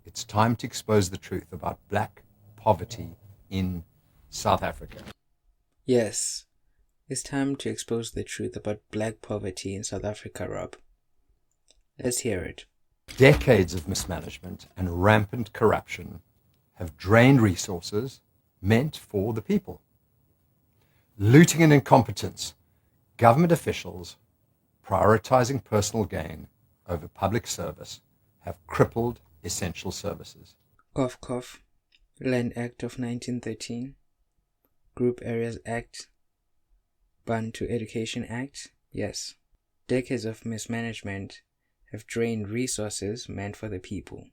it's time to expose the truth about black poverty in South Africa. Yes, it's time to expose the truth about black poverty in South Africa, Rob. Let's hear it. Decades of mismanagement and rampant corruption have drained resources meant for the people. Looting and incompetence, government officials prioritizing personal gain over public service have crippled essential services. Cough, cough. Land Act of 1913, Group Areas Act, Bantu Education Act. Yes, decades of mismanagement have drained resources meant for the people.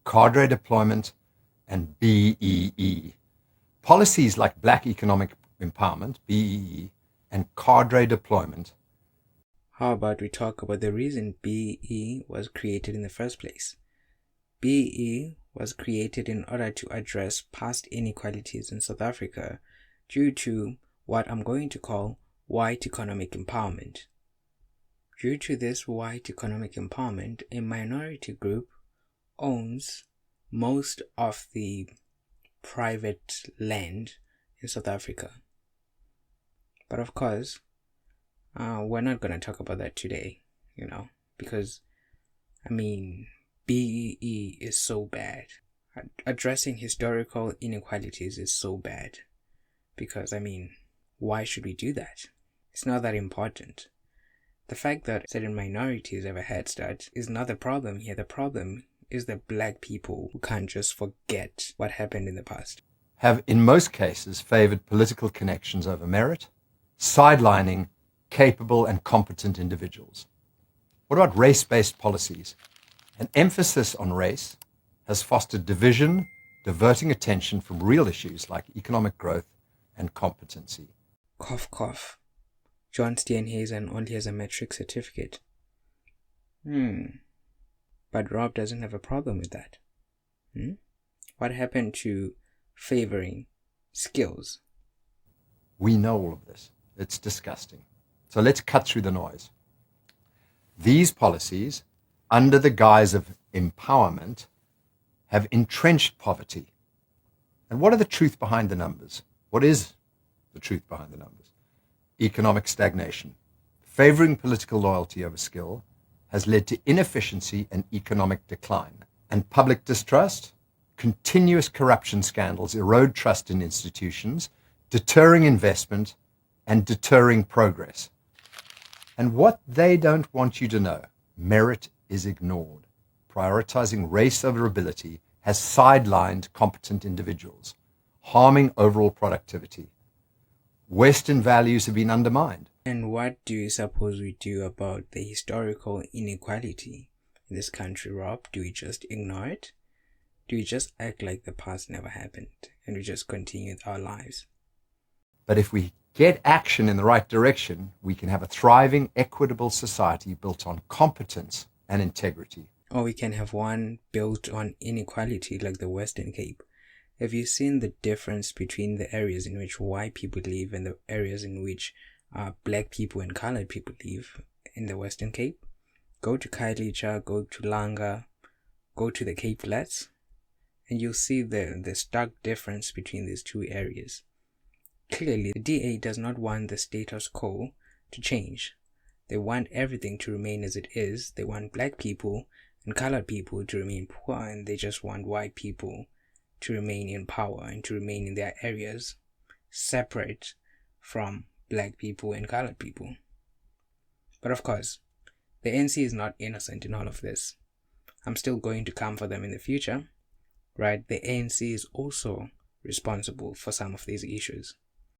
Cadre deployment and BEE. Policies like Black Economic Empowerment, BEE, and cadre deployment. How about we talk about the reason BEE was created in the first place? BEE was created in order to address past inequalities in South Africa due to what I'm going to call white economic empowerment. Due to this white economic empowerment, a minority group owns most of the private land in South Africa. But of course, we're not going to talk about that today, because, BEE is so bad. Addressing historical inequalities is so bad. Because, why should we do that? It's not that important. The fact that certain minorities have a head start is not the problem here. The problem is the black people who can't just forget what happened in the past. Have in most cases favored political connections over merit, sidelining capable and competent individuals. What about race-based policies? An emphasis on race has fostered division, diverting attention from real issues like economic growth and competency. Cough, cough. John Steenhuisen only has a matric certificate. But Rob doesn't have a problem with that. What happened to favoring skills? We know all of this. It's disgusting. So let's cut through the noise. These policies, under the guise of empowerment, have entrenched poverty. And what are the truth behind the numbers? What is the truth behind the numbers? Economic stagnation. Favoring political loyalty over skill has led to inefficiency and economic decline. And public distrust? Continuous corruption scandals erode trust in institutions, deterring investment and deterring progress. And what they don't want you to know, merit is ignored. Prioritizing race over ability has sidelined competent individuals, harming overall productivity. Western values have been undermined. And what do you suppose we do about the historical inequality in this country, Rob? Do we just ignore it? Do we just act like the past never happened and we just continue with our lives? But if we get action in the right direction, we can have a thriving, equitable society built on competence and integrity. Or we can have one built on inequality like the Western Cape. Have you seen the difference between the areas in which white people live and the areas in which black people and colored people live in the Western Cape? Go to Khayelitsha, go to Langa, go to the Cape Flats, and you'll see the stark difference between these two areas. Clearly, the DA does not want the status quo to change. They want everything to remain as it is. They want black people and colored people to remain poor, and they just want white people to remain in power and to remain in their areas separate from black people and colored people. But of course, the NC is not innocent in all of this. I'm still going to come for them in the future, right? The ANC is also responsible for some of these issues.